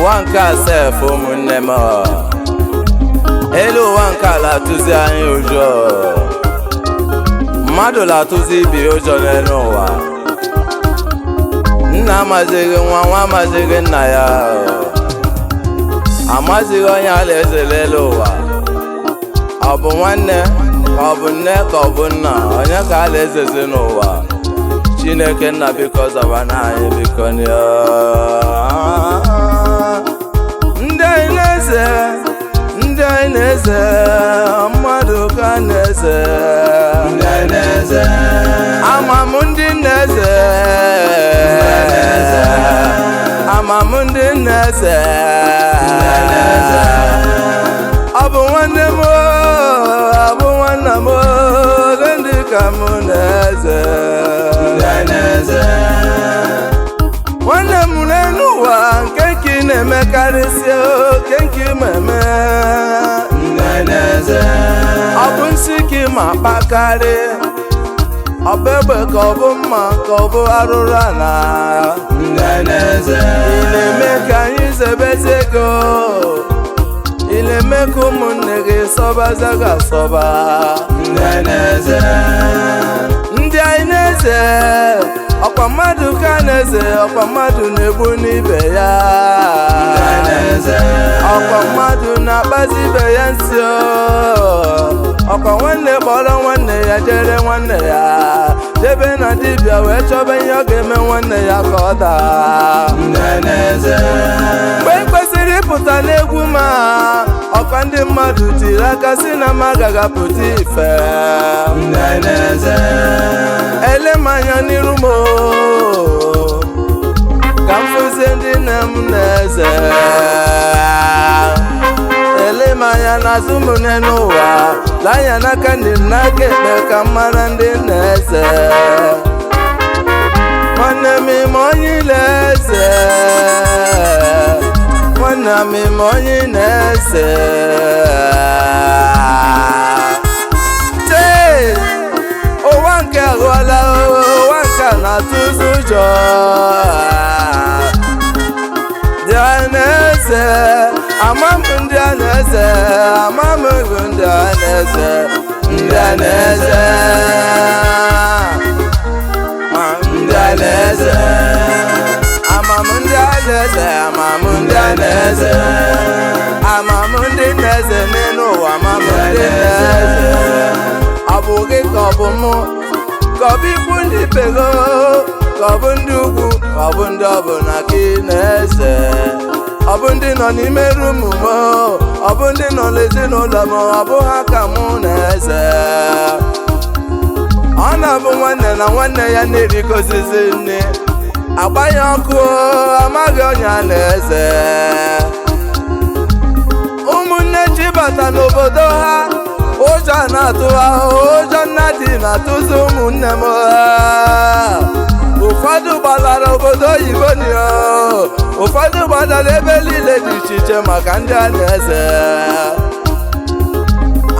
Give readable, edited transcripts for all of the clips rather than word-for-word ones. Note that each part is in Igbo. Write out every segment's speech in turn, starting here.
Wanka sef ụmụnne m elu ụwa nke ala atụzi anyị ụjọ, mmadụ na-atụzi ibi ụjọ n'elu ụwa. Nna amazighị nwa, nwa amazighị nna ya, amazighị onye alaeze n'elu ụwa. Ọ bụ nwanne ka ọ bụ nne ka ọ bụ nna, onye ka alaezezi n'ụwa? Chineke nna biko zọbana anyị biko ndị anyị na-eze mmadụ ka na-eze, amam ndị na-eze, amam ndị na-eze. Ọ bụ nwanne m, ọ bụ nwanna m, ndị ka m na-eze. Nwanne m n'elu ụwa nke ka ị na-emekarịsịa oke nke ime ọ bụ nsị ka ị ma kpakarị, ọ bụ egbe ka ọ bụ mma ka ọ bụ arụrụ ala. Ị na-eme ka anyị zebezi ego, ị na-eme ka ụmụnne gị sọbaza ga asọba. Ndị anyị na-eze ọkwa mmadụ ka na-eze, ọkwa mmadụ na-egbu n'ibe ya, ọkwa mmadụ na-akpazi ibe ya nsị, ọkwa nwanne kpọrọ nwanne ya jere nwanne ya debe na dibịa wee chọba ihe ọ ga-eme nwanne ya ka ọ daa. Mgbe kwesịrị ịpụta n'egwu ma ọkwa ndị mmadụ tiri aka si na m agaghị apụta ife. Ele m anya n'iru m ka m fụzie ndị nne m na-eze, ele m anya n'azụ m n'ụwa, lee anya n'aka ndị m n'aka ekpe ka m mara ndị na-eze. Nwanne m ime onye na-eze, nwanne m ime onye na-eze. Ụwa nke aghọọla, ụwa nke na-atụzi ụjọ. Ndị a na-eze, amam ndị a na-eze, amam ego ndị a na-eze, ndị a na-eze, ndị a na-eze, amam ndị a na-eze, amam ndị a na-eze, amam ndị na-eze n'elu ụwa, amam ndị na-eze. Ọ bụ gị ka ọ bụ mụ, ka ọ bụ ikwu ndị bego, ka ọ bụ ndị ugwu, ka ọ bụ ndị ọbụla ka ị na-eze. Ọ bụ ndị nọ n'ime rumu m, ọ bụ ndị nọ n'ezinụlọ m, ọ bụ ha ka mụ na-eze. Ọ na-abụ nwanne na nwanne ya na-erikozizi nne, agbanye ọkụ amaghị onye a na-eze. Ụmụnne chibata n'obodo ha, ụjọ na-atụ ha, ụjọ nna dị na-atụzi ụmụnne m. Ụfọdụ gbalara obodo oyibo ni, ụfọdụ gbadara ebe niile dị iche iche maka ndị a na-eze.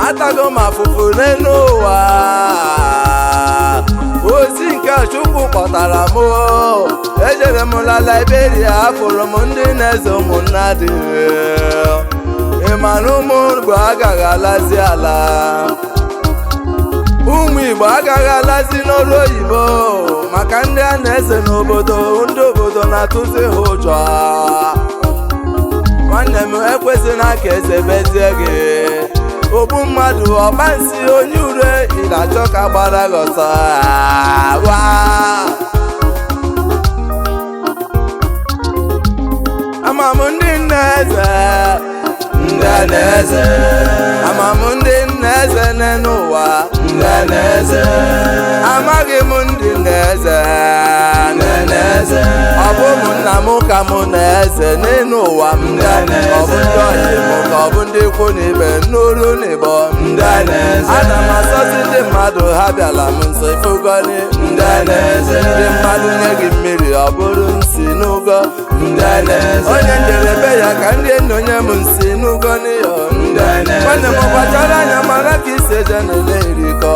Atago m afụfụ n'elu ụwa, ozi nke Chukwu kpọtara m, ejere m na Liberia, afụrụ m ndị na-eze ụmụnna dị. Ị mara ụmụ Igbo agaghị alazi ala, ụmụ Igbo agaghị alazi n'ọrụ oyibo maka ndị a na-eze n'obodo, ndị obodo na-atụzi ha ụjọ. Nwanne m ekwesịna ka ezebezie gị, ogbu mmadụ ọgbansi onye ure ị na-achọ ka gbara gị ọsọ wa amam ndị nna eze amam ndị nna eze n'ụwa amaghị m ndị nna eze ọ bụ ụmụnna m ka mụ na eze n'elu ụwa m ọ bụ ndị ọyị m ka ọ bụ ndị ikwu na ibe n'olu na igbo ana m asọzi ndị mmadụ ha bịala m nso ifugoni ndị mmadụ nye gị mmiri ọ bụrụ nsi n'ụgọ onye njedebe ya ka ndị enyi onye m nsi n'ụgọ n'iyo nwanne m gbachara anya mara ka isi eje n'ele irikọ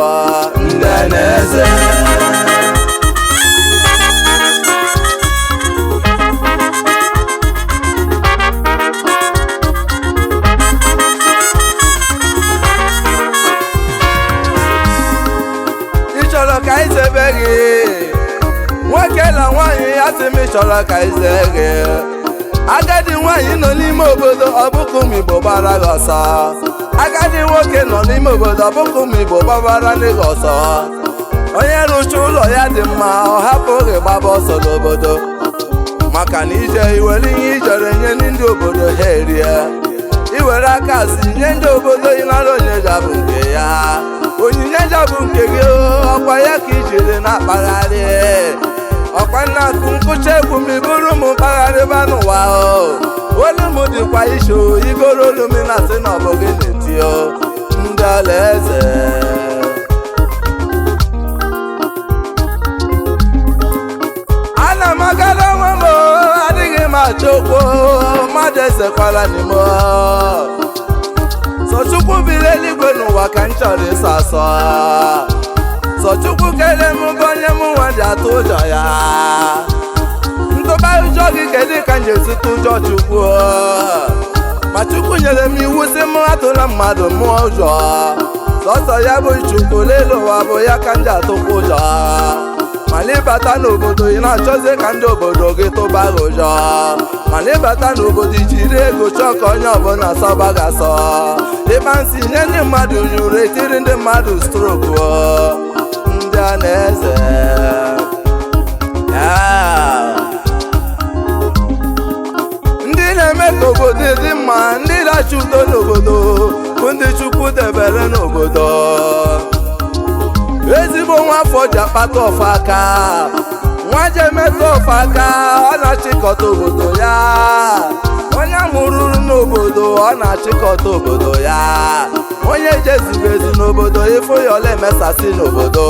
ị chọrọ ka izebe gị nwoke na nwaanyị ya sị m chọrọ ka ize gị agadi nwaanyị nọ n'ime obodo ọbụkụ ụmụ Igbo gbara gị ọsọ agadi nwoke nọ n'ime obodo ọbụkụ ụmụ Igbo gbabara gị ọsọ onye rụcha ụlọ ya dị mma ọ hapụ oge gbaba ọsọ n'obodo maka na ije iwere ihe ijere nye ndị obodo ha erie iwere aka si nye ndị obodo ịnara onye jabụ nke ya onyinye jabụ nke gị ọkwa ya ka ijiri na-akpagharị ọkwa nna akụ nkụcha egwu m iburu m mpaghara n'ụwa olu m dịkwa isho igoro olu m na-asị na ọbụ gị na-etio ndị alaeze ana m agara onwe m adịghị m achọ okwu mmadụ esekwala n'ime Sọchukwu biri eluigwe n'ụwa ka m chọrọ ịsọ asọ Sọchukwu kele m bụ onye m nwa ji atụ ụjọ ya ntụba ụjọ gị kedu ka m ji esite ụjọ Chukwu ma Chukwu nyere m iwu si m atụla mmadụ mụọ ụjọ sọsọ ya bụ Chukwu n'elu ụwa bụ ya ka m ji atụkwa ụjọ mana ịbata n'obodo ị na-achọzi ka ndị obodo gị tụba gị ụjọ mana ịbata n'obodo ijiri ego chọọ ka onye ọbụla sọba gị asọ ịba nsị nye ndị mmadụ nyụrụ etiri ndị mmadụ stroku ndị a na-eze ndị na-eme ka obodo dị mma ndị na-achọ udo n'obodo bụ ndị Chukwu debere n'obodo ezigbo nwafọ ji akpata ọfọ aka nwa ji emetụ ọfọ aka ọ na-achịkọta obodo ya onye amụrụ n'obodo ọ na-achịkọta obodo ya onye jezuru ezu n'obodo ifo ya ọla emesasị n'obodo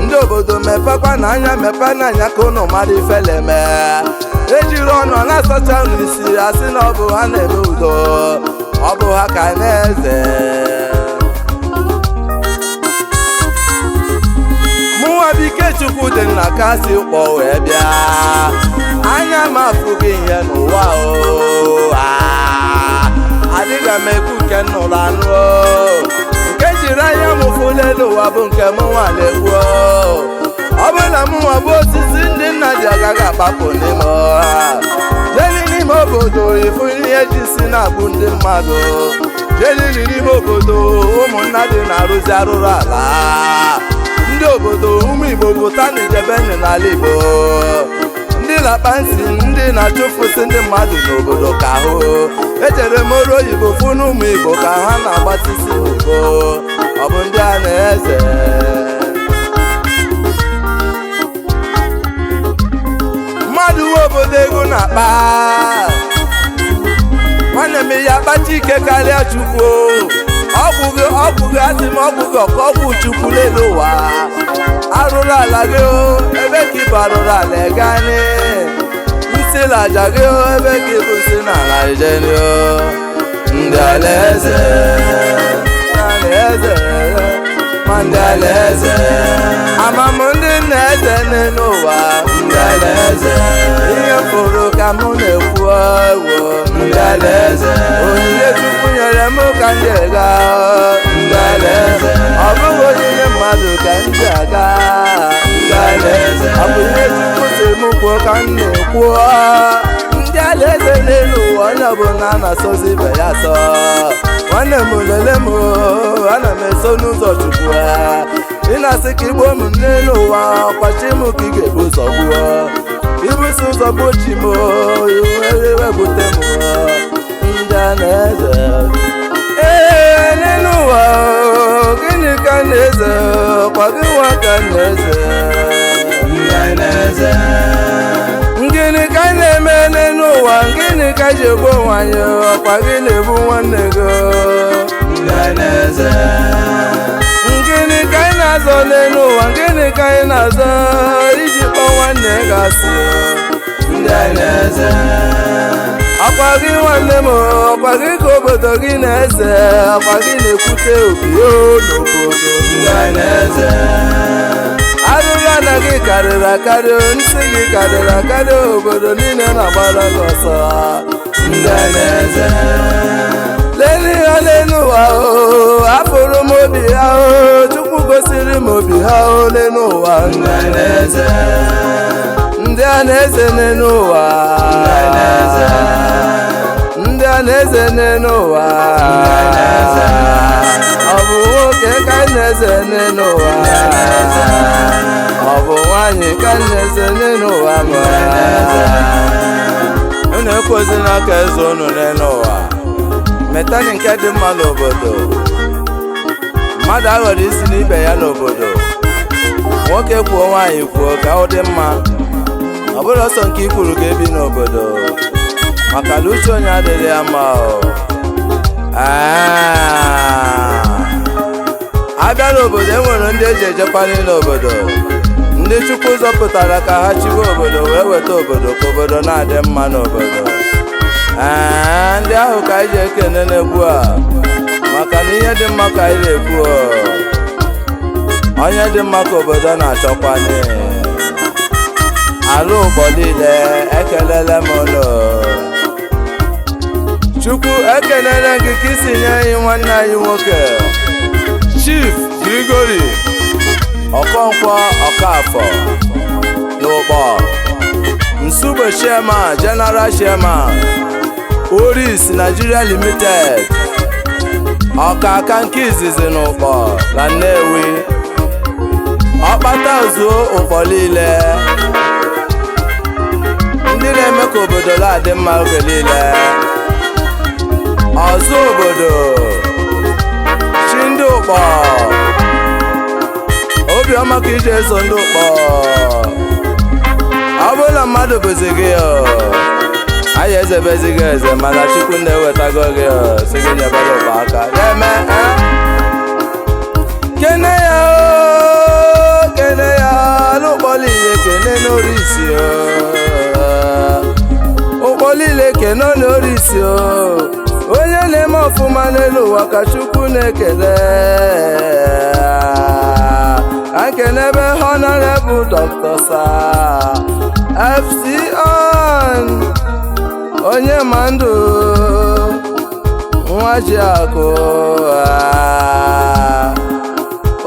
ndị obodo mepekwa n'anya mepe n'anya ka ụnụ mara ifeleme ejiri ọnụ na-asacha n'isi asị na ọ bụ ha na-eme udo ọ bụ ha ka na-eze Mụnwabike Chukwu dị na kasị ụkpọ wee bịa anya m afụghị ihe n'ụwa adịghị m ekwu nke nnụrụ anụ nke jiri anya m fụle n'ụwa bụ nke mụnwa na-ekwu ọ bụ na mụnwa bụ osisi ndị nna ji agaghị agbapụ n'ime ọha jeli n'ime obodo ifu ihe ji si na-agbụ ndị mmadụ jeli n'ime obodo ụmụnna dị na-arụzi arụrụ ala ndị obodo ụmụ Igbo pụta na ijebeni n'ala Igbo ndị lakpa nsị ndị na-achụfụsị ndị mmadụ n'obodo ka ahụ echere m ọrụ oyibo fụ na ụmụ Igbo ka ha na-agbatịsị Igbo ọ bụ ndị a na-eze mmadụ uwe obodo ego na-akpa nwanne m ya akpacha ike karịa Chukwu ọgwụgị asị m ọgwụgị ọka ọgwụ Chukwu n'elu ụwa arụrụ ala gị ebe ka ịbụ arụrụ ala egani nsị na aja gị ebe ka ịbụ nsị na ala ijeni ndị alaeze ndị alaeze amam ndị na-eze n'elu ụwa ndị alaeze ihe fụrụ ka mụ na-ekwu ewo ndị alaeze onyinye Chukwu nyere m ka m ji aga ndị alaeze ọ bụghị onyinye mmadụ ka m ji aga ndị alaeze ọ bụ ihe Chukwu si m kwuo ka m na-ekwu ndị alaeze n'elu ụwa onye ọbụla na-asọzi ibe ya asọ. Nwanne m lele m, ana m eso n'ụzọ Chukwu. Ị na-asị ka igbo m n'elu ụwa, ọkwachi m ka ị ga-ebu ụzọ gbuo. Ibusi ụzọ gbochi m, iwebute m ndị a na-eze. N'elu ụwa gịnị ka na-eze, ọkwa gị nwa ka na-eze. Gịnị ka anyị na-eme n'elu ụwa, gịnị ka ji egbu onwe anyị, ọkwa gị na-egbu nwanne gị. Gịnị ka anyị na-azọ n'elu ụwa, gịnị ka anyị na-azọ iji kpọọ nwanne gị asị. Ọkwa gị nwanne m, ọkwa gị ka obodo gị na-eze, ọkwa gị na-ekwute obi n'obodo. Arụrụ ana gị karịrị akarị, nsị gị karịrị akarị, obodo niile na-agbara gị ọsọ. Lele ha n'elu ụwa, afụrụ m obi ha, Chukwu gosiri m obi ha n'elu ụwa. Ndị a na-eze n'elu ụwa, ndị a na-eze n'elu ụwa. Ọ bụ nwoke ka na-eze n'elu ụwa, ọ bụ nwanyị ka na-eze n'elu ụwa. Unu ekwezina ka eze unu n'elu ụwa. Metani nke dị mma n'obodo. Mmadụ aghọrọ isi n'ibe ya n'obodo. Nwoke kwuo nwaanyị kwuo ka ọ dị mma. Ọ bụrụ ọsọ nke ikwuru ga-ebi n'obodo, maka na uche onye adịghị ya mma. Abịa n'obodo, enwere ndị eji ejekwanye n'obodo, ndị Chukwu zọpụtara ka ha chiwe obodo wee weta obodo ka obodo na-adị mma n'obodo. Ndị ahụ ka anyị ji ekene n'egwu a, maka na ihe dị mma ka anyị na-ekwu. Onye dị mma ka obodo na-achọkwanye. Ala ụgbọ niile ekelele m ụlọ. Chukwu ekelele gị ka isi nye anyị nwanne anyị nwoke Chief Gregory Okonkwo Okafọ n'Ụkpọ, Nsugbe Chairman, General Chairman, Oris Nigeria Limited, ọkaka nke izizi n'Ụkpọ na Nnewi, ọkpata zuo Ụkpọ niile, ndị na-eme ka obodo na-adị mma oge niile. Ọzọ obodo chi ndị Ụkpọ, obiọma ka ije eso ndị Ụkpọ. Ọ bụrụ na mmadụ bụzi gị, anyị ezebezi gị eze, mana Chukwu na-ewetago gị si gị nyebere Ụkpọ aka. Eme kene ya, kene ya n'Ụkpọ niile, kene n'Orisi. Ụkpọ niile kene n'Orisi. Onye na-eme ọfụma n'elu ụwa ka Chukwu na-ekele. Akenebe Honorable Dr. Sir FCN onye ma ndụ nwa ji akụ,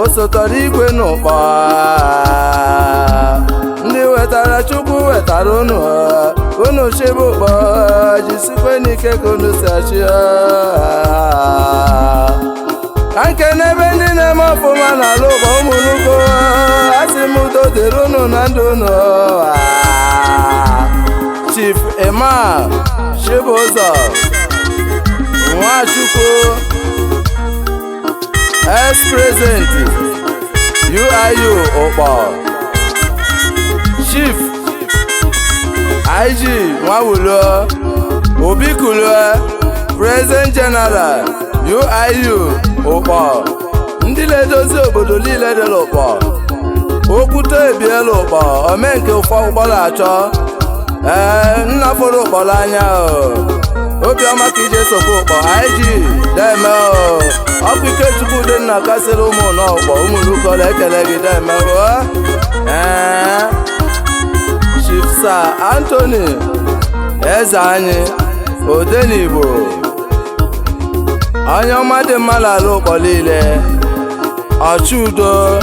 o sotọrọ igwe n'Ụkpọ. Ndị wetara Chukwu wetara unu chebe Ụkpọ, jisikwe n'ike ka unu si achị. Ka nkenebe ndị na-eme ọfụma n'ala Ụkpọ ụmụnukwu, asị m udo dịrị unu na ndụ unu. Chief Emma Chibụzọ Nwachukwu, ex-president UIU Ụkpọ, Chief IG Nwawulu Obikulu, President General UIU Ụkpọ, ndị na-edozi obodo niile dị n'Ụkpọ, Okwute ebiela Ụkpọ, omenke ụfọ Ụkpọ na-achọ. Nna fọrọ Ụkpọ n'anya, obiọma ka ije sokwa Ụkpọ. IG deme ọkụ ike Chukwu dị nna kasịrị ụmụ n'Ụkpọ, ụmụnukọla ekele gị deme. Chief Sir Anthony Eze anyị Odenigbo, onye ọma dị mma n'ala Ụkpọ niile, ọchụ udo,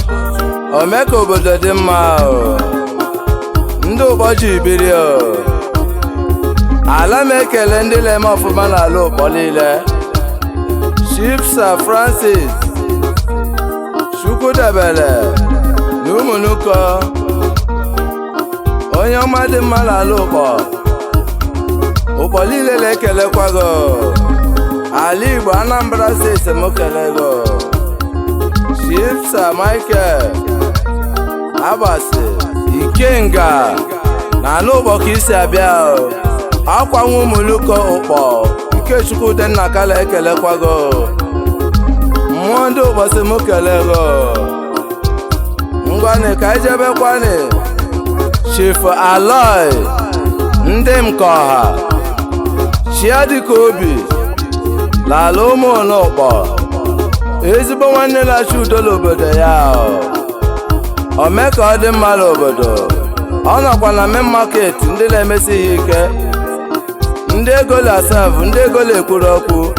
ome ka obodo dị mma. Ndị Ụkpọ ji biri, ala m ekele ndị na-eme ọfụma n'ala ụkpọ niile. Chief Sir Francis Chukwudebele na Ụmụnụkọ, onye ọma dị mma n'ala ụkpọ niile na-ekelekwa gị. Ala Igbo Anambra Steeti m kele gị. Chief Sir Michael Agbasi Ikenga na ala ụkpọ ka isi abịa. Akwa nwa Ụmụnụkọ ụkpọ Ikechukwu dị nna kala ekelekwa gị. Mmụọ ndị ụbọchị m kele gị. Ngwanị ka ijebekwanị Chief Aloy ndị m ka ọha Chiadika Obi lala ụmụnụkpọ, ezigbo nwanne na-achị udo n'obodo ya. O mee ka ọ dị mma n'obodo. Ọ nọkwa na main market ndị na-emesi ihe ike, ndị ego na-asavụ, ndị ego na-ekwuru okwu.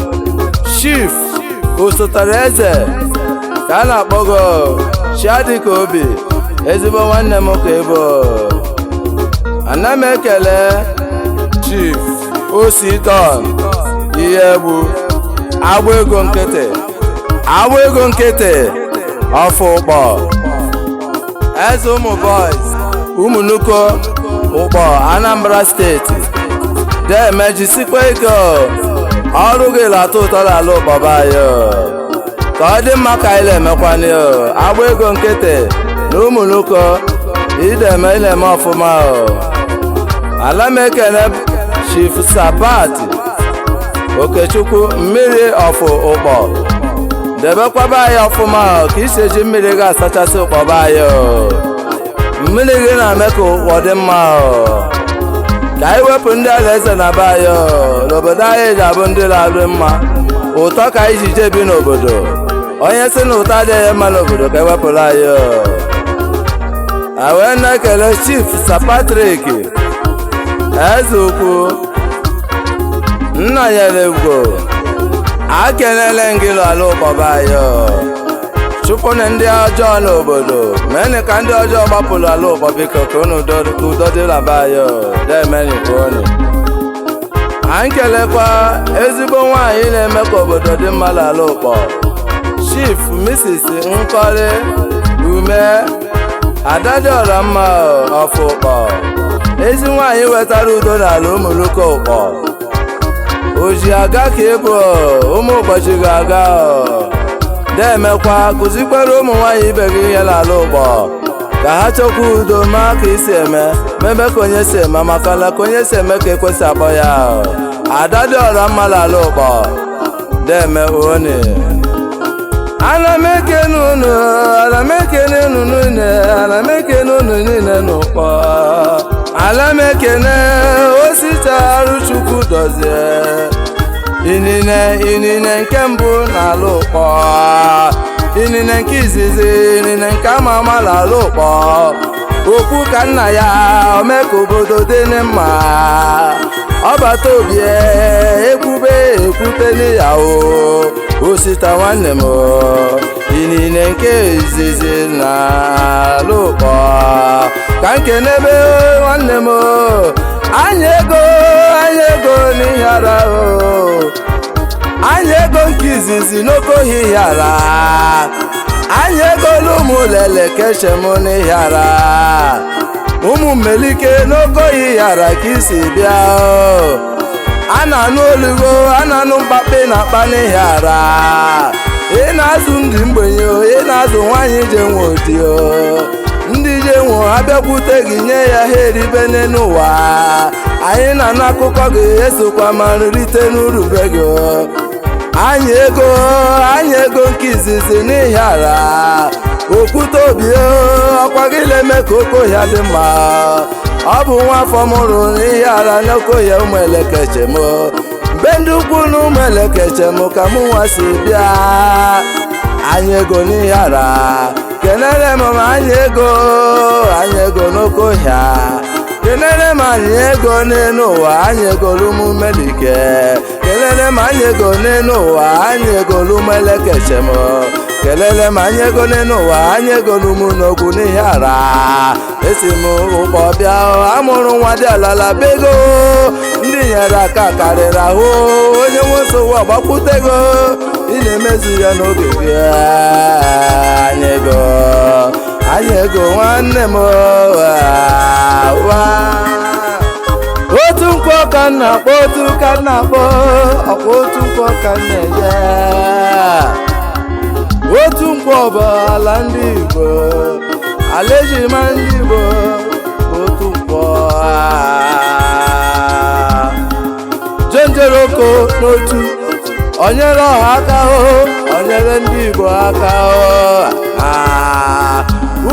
Chief Osotara Eze ka a na-akpọ gị Chiadika Obi, ezigbo nwanne m ka ịbụ. Ana m ekele Chief Osidon ihe egbu agba ego nkịtị ọfụ ụkpọ, eze ụmụ boys Ụmụnụkọ ụkpọ Anambra Steeti. Demejisikwa ego ọrụ gị na-atọ ụtọ n'ala ụkpọ anyị, ka ọ dị mma ka anyị na-emekwanị. Agba ego nkịtị na Ụmụnụkọ ideme na-eme ọfụma. Ala m ekele Chief Sabat Okechukwu mmiri ọfụ ụkpọ, debekwaba anyị ọfụma ka isi eji mmiri ga-asachasị ụkpọba anyị. Mmiri gị na-eme ka ụkpọ dị mma. Ka anyị wepụ ndị alaeze na be anyị n'obodo anyị ji abụ ndị na-adị mma. Ụtọ ka anyị ji jebi n'obodo. Onye si na ụtọ adịghị mma n'obodo ka ewepụrụ anyị. Wee na-ekele Chief Sir Patrick Eze Ukwu Nnanyere Ugwo, akelele gị n'ala ụkpọba anyị. Chụpụnụ ndị ọjọọ n'obodo, meenụ ka ndị ọjọọ gbapụrụ ala ụkpọ, biko ka udo dị na be anyị. Demeni kwuonu. Anyị kelekwa ezigbo nwaanyị na-eme ka obodo dị mma n'ala ụkpọ, Chief Mrs. Nkọrị Ume Adadịọra mma ọfụ ụkpọ, ezi nwaanyị wetara udo n'ala Ụmụnụkọ ụkpọ. Oji aga ka ịbụ ụmụ ụbọchị ga-aga. Demekwa kụzikwere ụmụ nwaanyị ibe gị ihe n'ala ụkpọ ka ha chọkwa udo, ma ka isi eme mebe ka onye si eme, maka na ka onye si eme ka ekwesị akpọ ya. Adadịọra mma n'ala ụkpọ. Deme one ana m ekene unu, ana m ekene unu niile, ana m ekene unu niile n'ụkpọ. Ana m ekene Ositarụ Chukwu dozie inine nke mbụ n'ala ụkpọ, inine nke izizi, inine nke ama ama n'ala ụkpọ. Okwu ka nna ya ome ka obodo dị mma. Ọbata obi ekwute n'iyawo Osita nwanne m, inine nke izizi n'ala ụkpọ. Ka nkenebe nwanne m, anyị ego n'ihara. Anyị ego nke izizi n'okohi ihara. Anyị ego n'ụmụ lele kechem n'ihara. Ụmụ Melike n'okohi ihara ka isi bịa. A na-anụ olugo, a na-anụ mkpakpe na akpa n'ihara. Ị na-azụ ndị mgbenye, ị na-azụ nwaanyị je nwe odi. Ndị je nwe abịakwute gị nye ya ha eribe n'ụwa. Anyị na-anụ akụkọ gị esokwa ma nrite n'urube gị. Anyị ego nke izizi n'ihara. Okwute obi ọkwa gị na-eme ka okohịa dị mma. Ọ bụ nwa afọ mụrụ n'ihara n'okohịa ụmụ elekechem. Mbe ndị ukwu na ụmụ elekechem ka mụ nwa si bịa. Anyị ego n'ihara. Kenere m anyị ego n'okohịa. Kenere m anyị ego n'elu ụwa, anyị ego n'ụmụ Melike. Kelere m anyị ego n'elu ụwa, anyị ego n'ụmụ elekechem. kelele ma anyị ego n'ụwa anyị ego n'ụmụ n'okwu n'ihe ara esi m ụkpọ bịa amụrụ nwa dị alala bego ndị nyere aka karịrị ahụ onye nwe nsogbu agbakwutego ị na-emezu ya n'oge gị anyị ego nwanne m otu nkwọ ka nna akpọ otu ka nna akpọ ọkwa otu nkwọ ka nna eje otu nkwọ bụ ala ndị Igbo ala ejima ndị Igbo otu nkwọ jenjeroko n'otu onyere ọha aka onyere ndị Igbo aka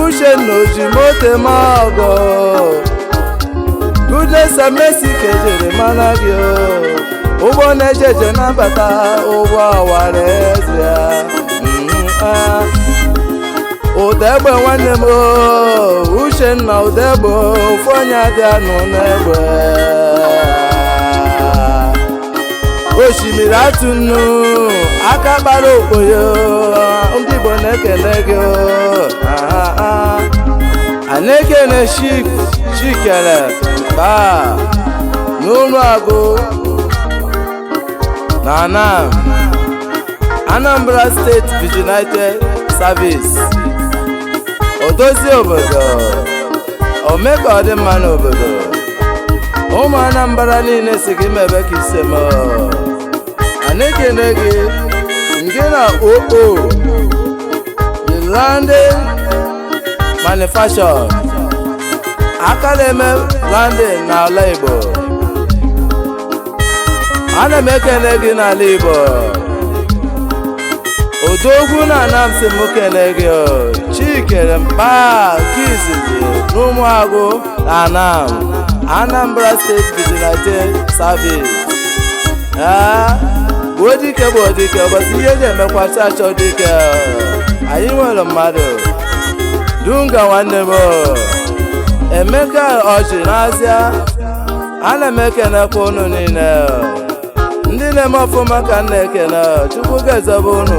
Uchenna Ojimote Maọgọ Goodness and Mercy kejere mana gị ụgbọ na-ejeje nabata ụgbọ awara eze ya Udegbe nwanne m Uchenna Udegbe ofu onye dị anụ n'egbe osimiri atụ nnu aka kpara okpoyo ndị Igbo na-ekele gị a na-ekele Chikere Mkpa n'ụlọ agụ na Anambra State Vigilante Service odozi obodo ome ka ọ dị mma n'obodo ụmụ Anambra niile si gị mebe ka ise m a na-ekele gị ngị na the landing manufacture aka na-eme landing n'ala Igbo ana m ekele gị n'ala Igbo odogwu na anamsi m kele gị Chikere Mkpa nke izizi n'Ụmụagụ na Anambra State Vigilante Service bụ dike bụ dike ụbọchị ihe ga-emekwasị achọ dike anyị nwere mmadụ Dunga nwanne m Emeka Ọchị n'Azịa ana m ekenekwa unu niile ndị na-eme ọfụma ka m na-ekene Chukwu ga-ezobe unu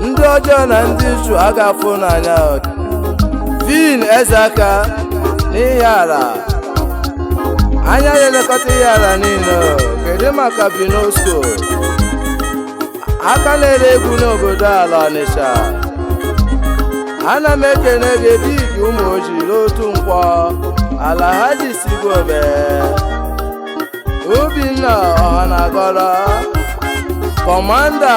ndị ọjọọ na ndị uchu a ga-afụ n'anya Vin Ezeaka n'ihe ala anya na-elekọta ihe ala niile kedu maka Vinosco aka na-ere egwu n'obodo ala Ọnịsha ana m ekene gị Big ụmụ ojii n'otu nkwọ Alhaji Sigwobe Obinna Ọhanagọrọ Kọmanda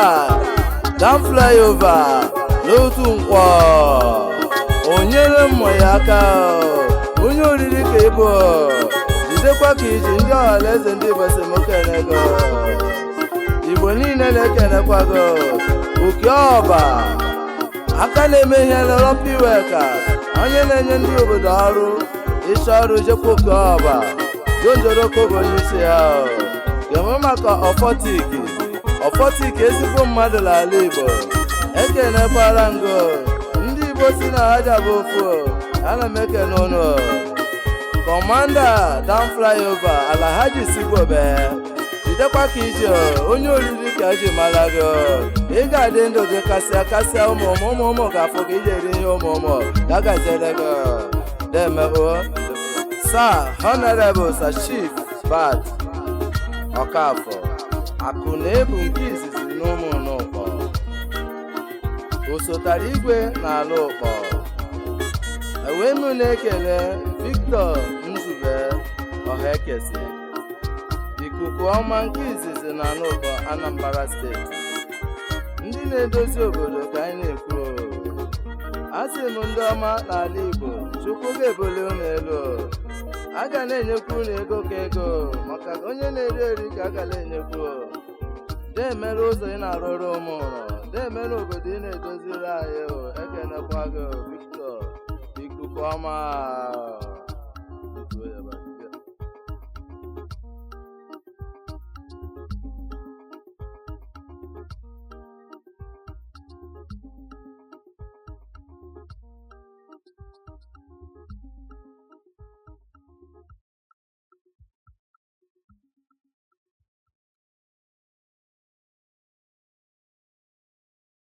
Dan Flyover n'otu nkwọ onyere mmụ ya aka onye oriri ka ịbụ jidekwa ka iji ndị ọhanaeze ndị Igbo si m kene gị Igbo niile na-ekenekwa gị oke ọba aka na-eme ihe nrọpiweka onye na-enye ndị obodo ọrụ ịchọ ọrụ jekwa oke ọba jonjoroko bụ onye isi ya ga-enwe maka ọfọtik ezigbo mmadụ n'ala Igbo ekenekwara ngo ndị Igbo si na haja bụ ofu ana m ekene unu Kọmanda Dan Flyover Alhaji Sigwobe jidekwa ka ije onye oriri ka eji mara gị ị ga-adị ndụ gị kasịa ụmụ ga-afụ gị iji eri ihe ụmụ ga-agazere gị demeo Sir Honorable Sir Chief Bat Ọkafọ akụ na-ebu nke izizi n'ụmụ n'ụkpọ osotara igwe n'ala ụkpọ ewee m na-ekele Victor Nzube Ọhaekesi ikuku ọma nke izizi na n'ụkpọ Anambra Steeti ndị na-edozi obodo ka anyị na-ekwu asị m ndị ọma n'ala Igbo Chukwu ga-ebuli unu elu a ga na-enyekwu unu ego ka ego maka onye na-eri eri ka a ga na-enyekwu na-emere ụzọ ị na-arụrụ ụmụ ụlọ na-emere obodo ị na-edoziri anyị ekenekwa gị Victor ikuku ọma